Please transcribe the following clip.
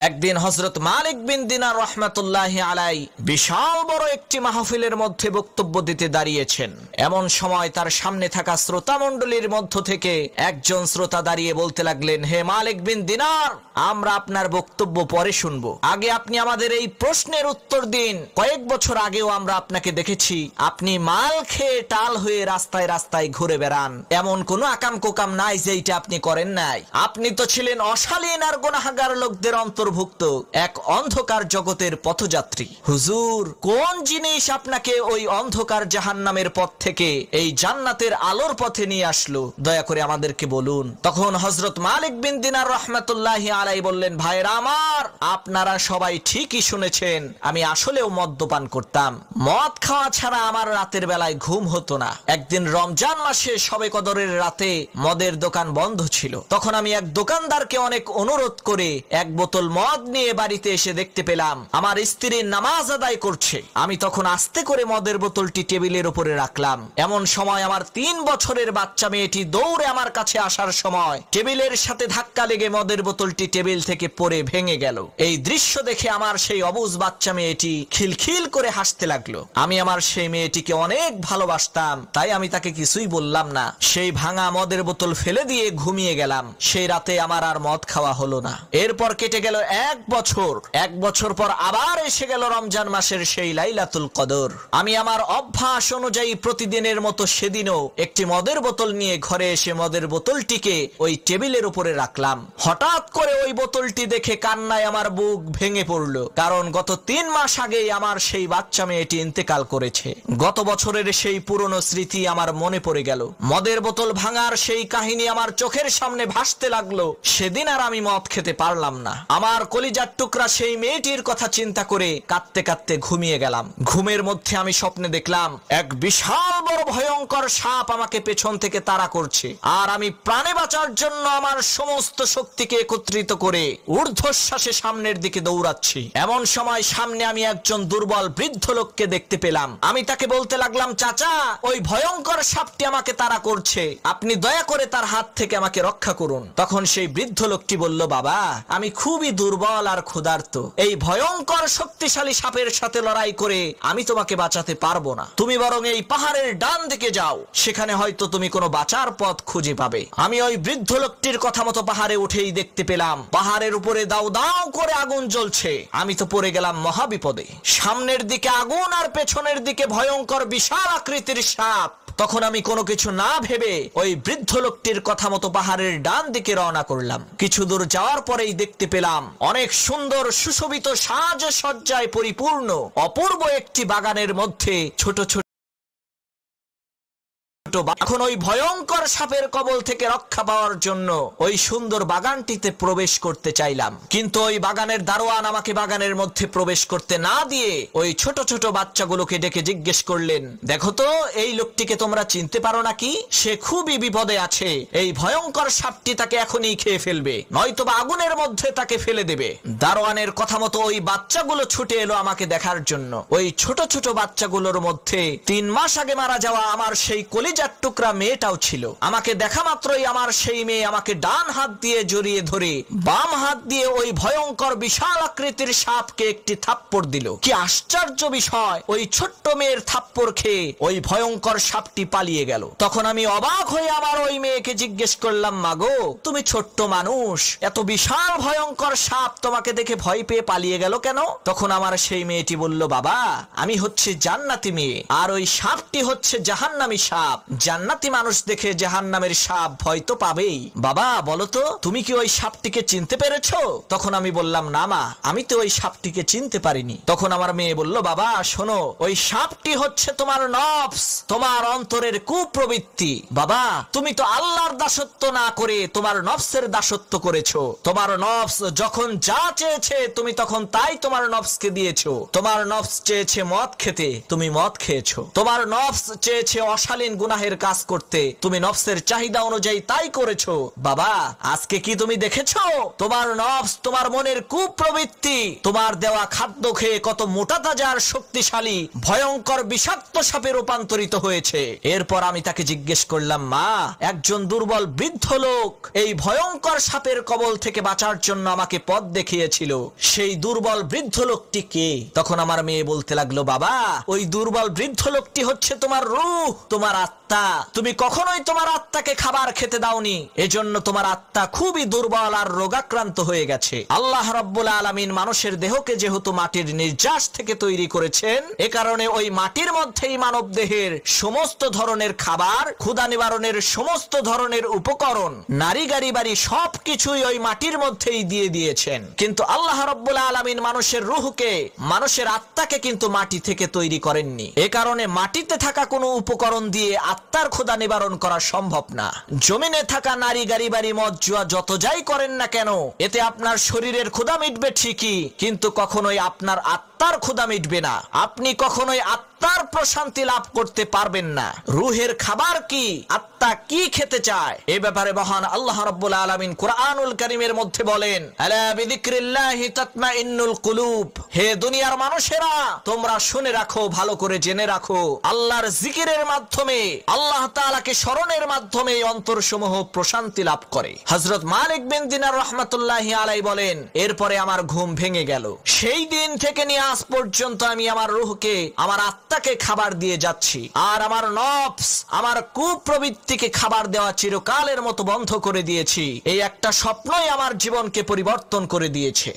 একদিন হযরত মালিক বিন দিনার রাহমাতুল্লাহি আলাইহি বিশাল বড় একটি মাহফিলের মধ্যে বক্তব্য দিতে দাঁড়িয়েছেন। এমন সময় তার সামনে থাকা শ্রোতা মণ্ডলীর মধ্য থেকে একজন শ্রোতা দাঁড়িয়ে বলতে লাগলেন, হে মালিক বিন দিনার, আমরা আপনার বক্তব্য পরে শুনবো, আগে আপনি আমাদের এই প্রশ্নের উত্তর দিন। কয়েক বছর আগেও আমরা আপনাকে দেখেছি আপনি মাল খেয়ে টাল হয়ে রাস্তায় রাস্তায় ঘুরে বেড়ান, এমন কোনো আকাম কোকাম নাই যেটা আপনি করেন নাই। আপনি তো ছিলেন অশালীন আর গুনাহগার লোকদের অন্তর্ভুক্ত এক অন্ধকার জগতের পথযাত্রী। হুজুর, কোন জিনিস আপনাকে ওই অন্ধকার জাহান্নামের পথ থেকে এই জান্নাতের আলোর পথে নিয়ে আসলো, দয়া করে আমাদেরকে বলুন। তখন হযরত মালিক বিন দিনার রাহমাতুল্লাহি আলাইহি বললেন, ভাইরা আমার, আপনারা সবাই ঠিকই শুনেছেন, আমি আসলেও মদ্যপান করতাম। মদ খাওয়া ছাড়া আমার রাতের বেলায় ঘুম হতো না। একদিন রমজান মাসে শবে কদরের রাতে মদের দোকান বন্ধ ছিল। তখন আমি এক দোকানদারকে অনেক অনুরোধ করে এক বোতল মদ নিয়ে বাড়িতে এসে দেখতে পেলাম আমার স্ত্রী নামাজ আদায় করছে। আমি তখন আস্তে করে মদের বোতলটি টেবিলের উপরে রাখলাম। এমন সময় আমার 3 বছরের বাচ্চা মেয়েটি দৌড়ে আমার কাছে আসার সময় টেবিলের সাথে ধাক্কা লেগে মদের বোতলটি টেবিল থেকে পড়ে ভেঙে গেল। এই দৃশ্য দেখে আমার সেই অবুঝ বাচ্চা মেয়েটি খিলখিল করে হাসতে লাগলো। আমি আমার সেই মেয়েটিকে অনেক ভালোবাসতাম, তাই আমি তাকে কিছুই বললাম না। সেই ভাঙা মদের বোতল ফেলে দিয়ে ঘুমিয়ে গেলাম। সেই রাতে আমার আর মদ খাওয়া হলো না। এরপর কেটে গেল 1 বছর। 1 বছর পর আবার এসে গেল রমজান মাসের সেই লাইলাতুল কদর। আমি আমার অভ্যাস অনুযায়ী প্রতিদিনের মতো সেদিনও একটি মদের বোতল নিয়ে ঘরে এসে মদের বোতলটিকে ওই টেবিলের উপরে রাখলাম। হঠাৎ করে ওই বোতলটি দেখে কান্নায় আমার বুক ভেঙে পড়লো, কারণ গত 3 মাস আগেই আমার সেই বাচ্চা মেয়েটি ইন্তেকাল করেছে। গত বছরের সেই পুরনো স্মৃতি আমার মনে পড়ে গেল। মদের বোতল ভাঙার সেই কাহিনী আমার চোখের সামনে ভাসতে লাগলো। সেদিন আর আমি মদ খেতে পারলাম না। আমার কলিজার টুকরা সেই মেয়েটির কথা চিন্তা করে কাঁদতে কাঁদতে ঘুমিয়ে গেলাম। ঘুমের মধ্যে আমি স্বপ্নে দেখলাম এক বিশাল বড় ভয়ঙ্কর সাপ আমাকে পেছন থেকে তাড়া করছে, আর আমি প্রাণে বাঁচার জন্য আমার সমস্ত শক্তিকে একত্রিত করে ঊর্ধ্বশ্বাসে সামনের দিকে দৌড়াচ্ছি। এমন সময় সামনে আমি একজন দুর্বল বৃদ্ধ লোককে দেখতে পেলাম। আমি তাকে বলতে লাগলাম, চাচা, ওই ভয়ঙ্কর সাপটি আমাকে তাড়া করছে, আপনি দয়া করে তার হাত থেকে আমাকে রক্ষা করুন। তখন সেই বৃদ্ধ লোকটি বলল, বাবা, আমি খুবই দুর্বল আর ক্ষুধার্ত, এই ভয়ঙ্কর শক্তিশালী সাপের সাথে লড়াই করে আমি তোমাকে বাঁচাতে পারবো না। তুমি বরং এই পাহাড়ের ডান দিকে যাও, সেখানে হয়তো তুমি কোনো বাঁচার পথ খুঁজে পাবে। আমি ওই বৃদ্ধ লোকটির কথা মতো পাহাড়ে উঠেই দেখতে পেলাম পাহাড়ের উপরে দাউ দাউ করে আগুন জ্বলছে। আমি তো পড়ে গেলাম মহাবিপদে। সামনের দিকে আগুন আর পেছনের দিকে ভয়ঙ্কর বিশাল আকৃতির সাপ। তখন আমি কোনো কিছু না ভেবে ওই বৃদ্ধ লোকটির কথা মতো পাহাড়ের ডান দিকে রওনা করলাম। কিছু দূর যাওয়ার পরেই দেখতে পেলাম অনেক সুন্দর সুশোভিত সাজসজ্জায় পরিপূর্ণ অপূর্ব একটি বাগানের মধ্যে ছোট ছোট। এখন ওই ভয়ঙ্কর সাপের কবল থেকে রক্ষা পাওয়ার জন্য ওই সুন্দর বাগানটিতে প্রবেশ করতে চাইলাম, কিন্তু ওই বাগানের দারোয়ান আমাকে বাগানের মধ্যে প্রবেশ করতে না দিয়ে ওই ছোট ছোট বাচ্চাগুলোকে ডেকে জিজ্ঞেস করলেন, দেখো তো এই লোকটিকে তোমরা চিনতে পারো নাকি? সে খুবই বিপদে আছে, এই ভয়ঙ্কর সাপটি তাকে এখনই খেয়ে ফেলবে, নয়তোবা আগুনের মধ্যে তাকে ফেলে দেবে। দারোয়ানের কথা মতো ওই বাচ্চাগুলো ছুটে এলো আমাকে দেখার জন্য। ওই ছোট ছোট বাচ্চাগুলোর মধ্যে 3 মাস আগে মারা যাওয়া আমার সেই কলিজার টুকরা মেয়েটাও ছিল। আমাকে দেখা মাত্রই আমার সেই মেয়ে আমাকে ডান হাত দিয়ে জড়িয়ে ধরে বাম হাত দিয়ে ওই ভয়ঙ্কর বিশাল আকৃতির সাপকে একটি থাপ্পড় দিল। কি আশ্চর্য বিষয়, ওই ছোট্ট মেয়ের থাপ্পড় খেয়ে ওই ভয়ঙ্কর সাপটি পালিয়ে গেল। তখন আমি অবাক হয়ে আমার ওই মেয়েকে জিজ্ঞেস করলাম, মাগো, তুমি ছোট্ট মানুষ, এত বিশাল ভয়ঙ্কর সাপ তোমাকে দেখে ভয় পেয়ে পালিয়ে গেল কেন? তখন আমার সেই মেয়েটি বলল, বাবা, আমি হচ্ছে জান্নাতি মেয়ে, আর ওই সাপটি হচ্ছে জাহান্নামী সাপ। জান্নাতি মানুষ দেখে জাহান্নামের সাপ ভয় তো পাবেই। বাবা, বলো তো, তুমি কি ওই সাপটিকে চিনতে পেরেছো? তখন আমি বললাম, না মা, আমি তো ওই সাপটিকে চিনতে পারিনি। তখন আমার মেয়ে বলল, বাবা শোনো, ওই সাপটি হচ্ছে তোমার নফস, তোমার অন্তরের কুপ্রবৃত্তি। বাবা, তুমি তো আল্লাহর দাসত্ব না করে তোমার নফসের দাসত্ব করেছো। তোমার নফস যখন যা চেয়েছে তুমি তখন তাই তোমার নফসকে দিয়েছো। তোমার নফস চেয়েছে মদ খেতে, তুমি মদ খেয়েছো। তোমার নফস চেয়েছে অশালীন গুনাহ ইসলাহের কাজ করতে, তুমি নফসের চাহিদা অনুযায়ী তাই করেছো। বাবা, আজকে কি তুমি দেখেছো তোমার নফস, তোমার মনের কুপ্রবৃত্তি তোমার দেওয়া খাদ্য খেয়ে কত মোটা তাজা আর শক্তিশালী ভয়ঙ্কর বিষাক্ত সাপে রূপান্তরিত হয়েছে। এরপর আমি তাকে জিজ্ঞেস করলাম, মা, একজন দুর্বল বৃদ্ধ লোক এই ভয়ঙ্কর সাপের কবল থেকে বাঁচার জন্য আমাকে পথ দেখিয়েছিল, সেই দুর্বল বৃদ্ধ লোকটি কে? তখন আমার মেয়ে বলতে লাগলো, বাবা, ওই দুর্বল বৃদ্ধ লোকটি হচ্ছে তোমার রূহ, তোমার আত্মা। তুমি কখনোই তোমার আত্মাকে খাবার খেতে দাওনি, এজন্য তোমার আত্মা খুবই দুর্বল আর রোগাক্রান্ত হয়ে গেছে। আল্লাহ রাব্বুল আলামিন মানুষের দেহকে যেহেতু মাটির নির্যাস থেকে তৈরি করেছেন, এ কারণে ওই মাটির মধ্যেই মানব দেহের সমস্ত ধরনের খাবার, ক্ষুধা নিবারণের সমস্ত ধরনের উপকরণ, নারী গাড়ি বাড়ি সবকিছুই ওই মাটির মধ্যেই দিয়ে দিয়েছেন। কিন্তু আল্লাহ রাব্বুল আলামিন মানুষের রূহকে, মানুষের আত্মাকে কিন্তু মাটি থেকে তৈরি করেননি। এ কারণে মাটিতে থাকা কোনো উপকরণ দিয়ে আত্মার ক্ষুধা নিবারণ করা সম্ভব না। জমিনে থাকা নারী গাড়ি বাড়ি মদ জুয়া যত যাই করেন না কেন, এতে আপনার শরীরের ক্ষুধা মিটবে ঠিকই, কিন্তু কখনোই আপনার আত্মার ক্ষুধা মিটবে না। আপনি কখনোই আত্মার প্রশান্তি লাভ করতে পারবেন না। রূহের খাবার কি, আত্মা কি খেতে চায়, এ ব্যাপারে মহান আল্লাহ রাব্বুল আলামিন কুরআনুল কারীমের মধ্যে বলেন, আলা বিযিকরিল্লাহি তাতমাইন্নুল কুলুব। হে দুনিয়ার মানুষেরা, তোমরা শুনে রাখো, ভালো করে জেনে রাখো, আল্লাহর জিকিরের মাধ্যমে, আল্লাহ তাআলাকে স্মরণের মাধ্যমে অন্তরসমূহ প্রশান্তি লাভ করে। হযরত মালিক বিন দিনার রাহমাতুল্লাহি আলাইহি বলেন, এরপরে আমার ঘুম ভেঙে গেল। সেই দিন থেকে নিয়ে আজ পর্যন্ত আমি আমার রূহকে, আমার আত্মাকে খাবার দিয়ে যাচ্ছি, আর আমার নফস, আমার কুপ্রবৃত্তিকে খাবার দেওয়া চিরকালের মতো বন্ধ করে দিয়েছি। এই একটা স্বপ্নই আমার জীবনকে পরিবর্তন করে দিয়েছে।